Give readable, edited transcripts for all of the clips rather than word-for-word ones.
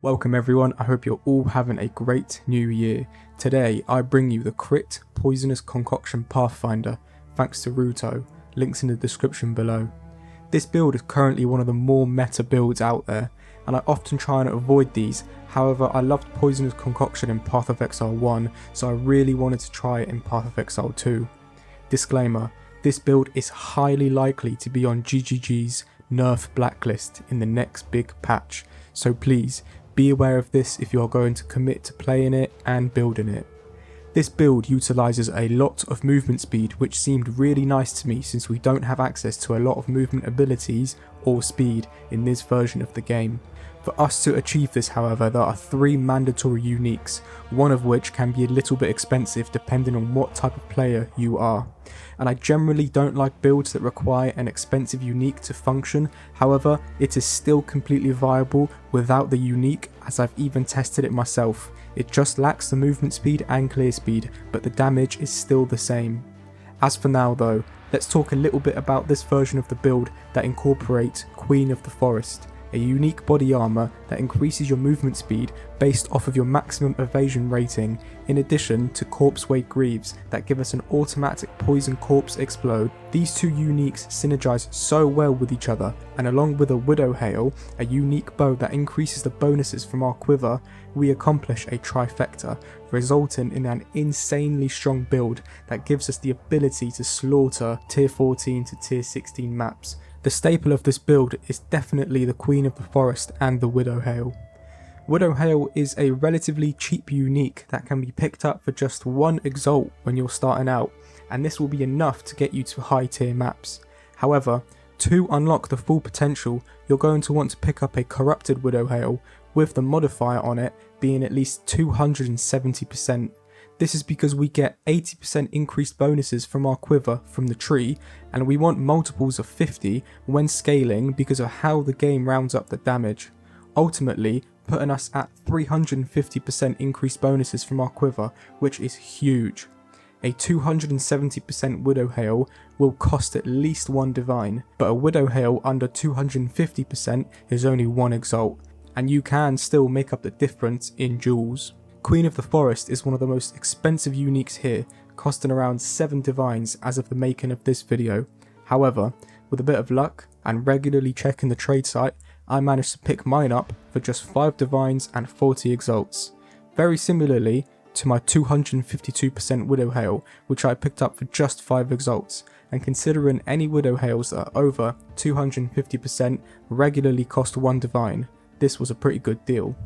Welcome everyone, I hope you're all having a great new year. Today I bring you the Crit Poisonous Concoction Pathfinder, thanks to Ruetoo, links in the description below. This build is currently one of the more meta builds out there, and I often try and avoid these. However, I loved Poisonous Concoction in Path of Exile 1, so I really wanted to try it in Path of Exile 2. Disclaimer, this build is highly likely to be on GGG's nerf blacklist in the next big patch, so please be aware of this if you are going to commit to playing it and building it. This build utilises a lot of movement speed, which seemed really nice to me since we don't have access to a lot of movement abilities or speed in this version of the game. For us to achieve this, however, there are 3 mandatory uniques, one of which can be a little bit expensive depending on what type of player you are. And I generally don't like builds that require an expensive unique to function. However, it is still completely viable without the unique, as I've even tested it myself. It just lacks the movement speed and clear speed, but the damage is still the same. As for now though, let's talk a little bit about this version of the build that incorporates Queen of the Forest, a unique body armour that increases your movement speed based off of your maximum evasion rating, in addition to Corpsewade Greaves that give us an automatic poison corpse explode. These 2 uniques synergize so well with each other, and along with a Widowhail, a unique bow that increases the bonuses from our quiver, we accomplish a trifecta, resulting in an insanely strong build that gives us the ability to slaughter tier 14 to tier 16 maps. The staple of this build is definitely the Queen of the Forest and the Widowhail. Widowhail is a relatively cheap unique that can be picked up for just 1 exalt when you're starting out, and this will be enough to get you to high tier maps. However, to unlock the full potential, you're going to want to pick up a corrupted Widowhail with the modifier on it being at least 270%. This is because we get 80% increased bonuses from our quiver from the tree, and we want multiples of 50 when scaling because of how the game rounds up the damage, ultimately putting us at 350% increased bonuses from our quiver, which is huge. A 270% Widowhail will cost at least 1 divine, but a Widowhail under 250% is only 1 exalt, and you can still make up the difference in jewels. Queen of the Forest is one of the most expensive uniques here, costing around 7 divines as of the making of this video. However, with a bit of luck and regularly checking the trade site, I managed to pick mine up for just 5 divines and 40 exalts. Very similarly to my 252% Widowhail, which I picked up for just 5 exalts, and considering any Widowhails that are over 250% regularly cost 1 divine, this was a pretty good deal.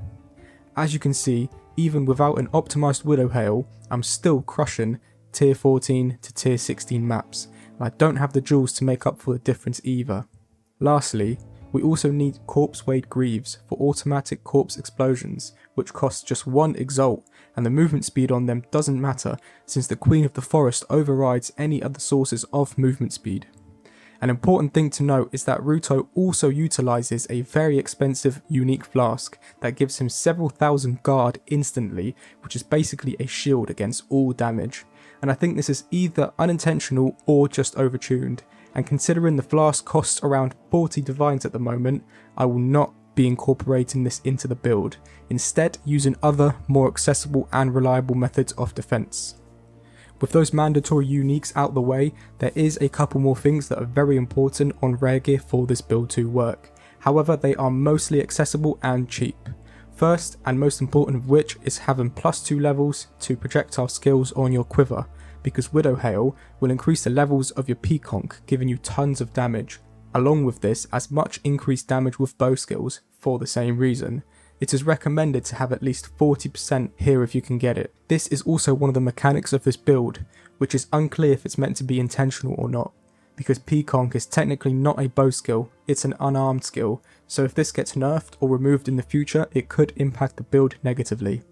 As you can see, even without an optimised Widowhail, I'm still crushing tier 14 to tier 16 maps, and I don't have the jewels to make up for the difference either. Lastly, we also need Corpsewade Greaves for automatic corpse explosions, which cost just 1 exalt, and the movement speed on them doesn't matter since the Queen of the Forest overrides any other sources of movement speed. An important thing to note is that Ruetoo also utilises a very expensive unique flask that gives him several thousand guard instantly, which is basically a shield against all damage, and I think this is either unintentional or just overtuned, and considering the flask costs around 40 divines at the moment, I will not be incorporating this into the build, instead using other more accessible and reliable methods of defense. With those mandatory uniques out the way, there is a couple more things that are very important on rare gear for this build to work. However, they are mostly accessible and cheap. First and most important of which is having +2 levels to projectile skills on your quiver, because Widowhail will increase the levels of your Peaconk, giving you tons of damage. Along with this, as much increased damage with bow skills for the same reason. It is recommended to have at least 40% here if you can get it. This is also one of the mechanics of this build, which is unclear if it's meant to be intentional or not, because Peaconk is technically not a bow skill, it's an unarmed skill, so if this gets nerfed or removed in the future, it could impact the build negatively.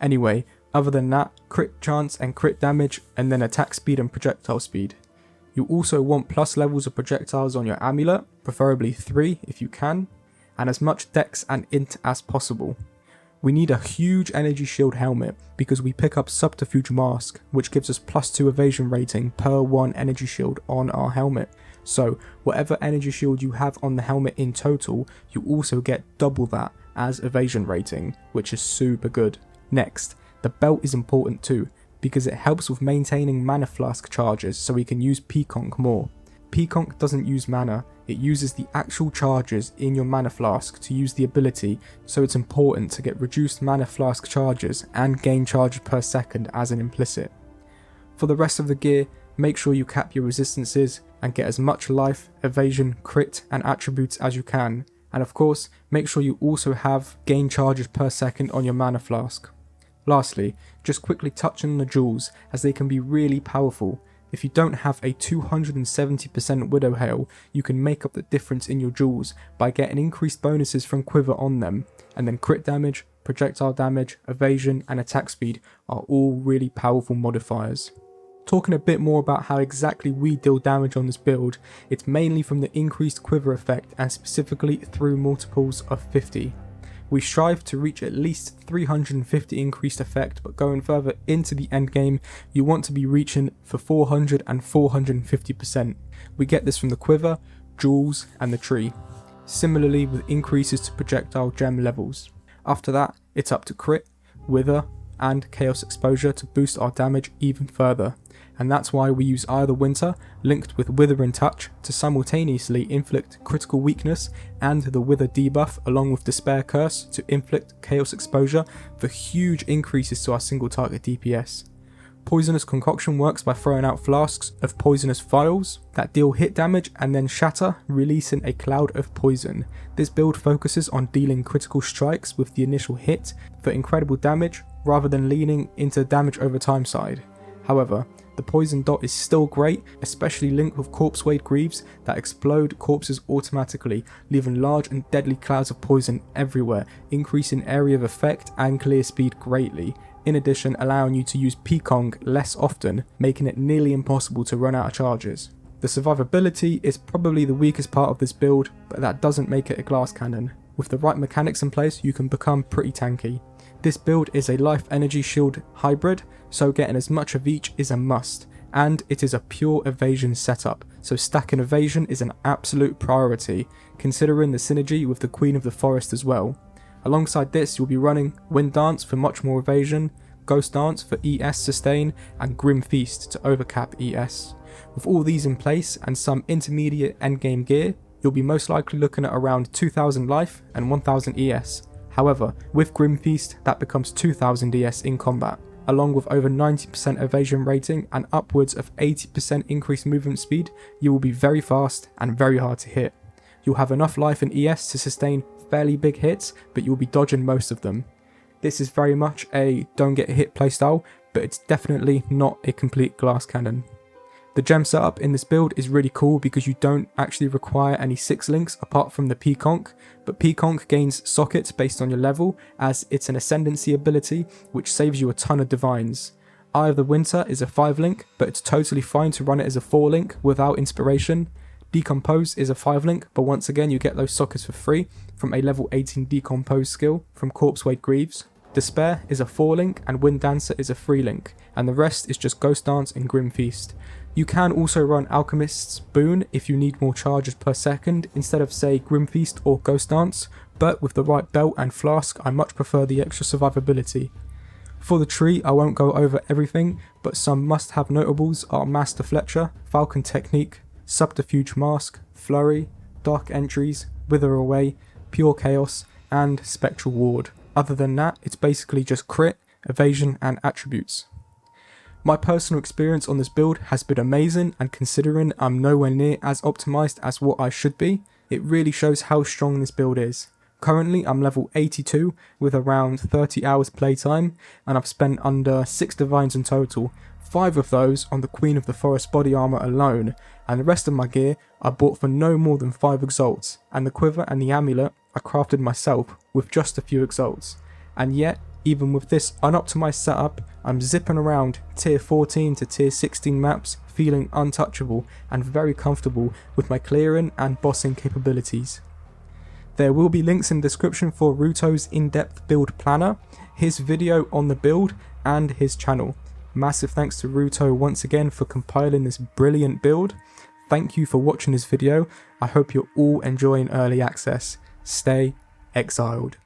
Anyway, other than that, crit chance and crit damage, and then attack speed and projectile speed. You also want plus levels of projectiles on your amulet, preferably 3 if you can, and as much dex and int as possible. We need a huge energy shield helmet because we pick up Subterfuge Mask, which gives us +2 evasion rating per 1 energy shield on our helmet, So whatever energy shield you have on the helmet in total, you also get double that as evasion rating, which is super good. Next, the belt is important too, because it helps with maintaining mana flask charges so we can use P-Conc more. P-Conc doesn't use mana, it uses the actual charges in your mana flask to use the ability, so it's important to get reduced mana flask charges and gain charges per second as an implicit. For the rest of the gear, make sure you cap your resistances and get as much life, evasion, crit and attributes as you can, and of course make sure you also have gain charges per second on your mana flask. Lastly, just quickly touch on the jewels, as they can be really powerful. If you don't have a 270% Widowhail, you can make up the difference in your jewels by getting increased bonuses from Quiver on them, and then crit damage, projectile damage, evasion and attack speed are all really powerful modifiers. Talking a bit more about how exactly we deal damage on this build, it's mainly from the increased Quiver effect and specifically through multiples of 50. We strive to reach at least 350 increased effect, but going further into the endgame, you want to be reaching for 400 and 450%. We get this from the Quiver, jewels and the tree. Similarly with increases to projectile gem levels. After that, it's up to crit, wither and chaos exposure to boost our damage even further. And that's why we use either Winter, linked with Wither in Touch, to simultaneously inflict critical weakness and the Wither debuff along with Despair Curse to inflict Chaos Exposure for huge increases to our single target DPS. Poisonous Concoction works by throwing out flasks of poisonous vials that deal hit damage and then shatter, releasing a cloud of poison. This build focuses on dealing critical strikes with the initial hit for incredible damage rather than leaning into damage over time side. However, the poison dot is still great, especially linked with Corpsewade Greaves that explode corpses automatically, leaving large and deadly clouds of poison everywhere, increasing area of effect and clear speed greatly, in addition allowing you to use P-Conc less often, making it nearly impossible to run out of charges. The survivability is probably the weakest part of this build, but that doesn't make it a glass cannon. With the right mechanics in place, you can become pretty tanky. This build is a life energy shield hybrid, so getting as much of each is a must, and it is a pure evasion setup, so stacking evasion is an absolute priority, considering the synergy with the Queen of the Forest as well. Alongside this, you'll be running Wind Dance for much more evasion, Ghost Dance for ES sustain, and Grim Feast to overcap ES. With all these in place and some intermediate endgame gear, you'll be most likely looking at around 2000 life and 1000 ES. However, with Grim Feast, that becomes 2000 ES in combat, along with over 90% evasion rating and upwards of 80% increased movement speed. You will be very fast and very hard to hit. You'll have enough life and ES to sustain fairly big hits, but you'll be dodging most of them. This is very much a don't get hit playstyle, but it's definitely not a complete glass cannon. The gem setup in this build is really cool because you don't actually require any 6 links apart from the P-Conc, but P-Conc gains sockets based on your level as it's an Ascendancy ability which saves you a ton of divines. Eye of the Winter is a 5 link, but it's totally fine to run it as a 4 link without inspiration. Decompose is a 5 link, but once again you get those sockets for free from a level 18 Decompose skill from Corpsewade Greaves. Despair is a 4 link and Wind Dancer is a 3 link, and the rest is just Ghost Dance and Grim Feast. You can also run Alchemist's Boon if you need more charges per second instead of say Grim Feast or Ghost Dance, but with the right belt and flask I much prefer the extra survivability. For the tree I won't go over everything, but some must have notables are Master Fletcher, Falcon Technique, Subterfuge Mask, Flurry, Dark Entries, Wither Away, Pure Chaos and Spectral Ward. Other than that, it's basically just crit, evasion and attributes. My personal experience on this build has been amazing, and considering I'm nowhere near as optimized as what I should be, it really shows how strong this build is. Currently I'm level 82 with around 30 hours playtime, and I've spent under 6 divines in total, 5 of those on the Queen of the Forest body armor alone, and the rest of my gear I bought for no more than 5 exalts, and the quiver and the amulet I crafted myself with just a few exalts. And yet, even with this unoptimized setup, I'm zipping around tier 14 to tier 16 maps feeling untouchable and very comfortable with my clearing and bossing capabilities. There will be links in the description for Ruetoo's in-depth build planner, his video on the build and his channel. Massive thanks to Ruetoo once again for compiling this brilliant build. thank you for watching this video. I hope you're all enjoying early access. Stay exiled.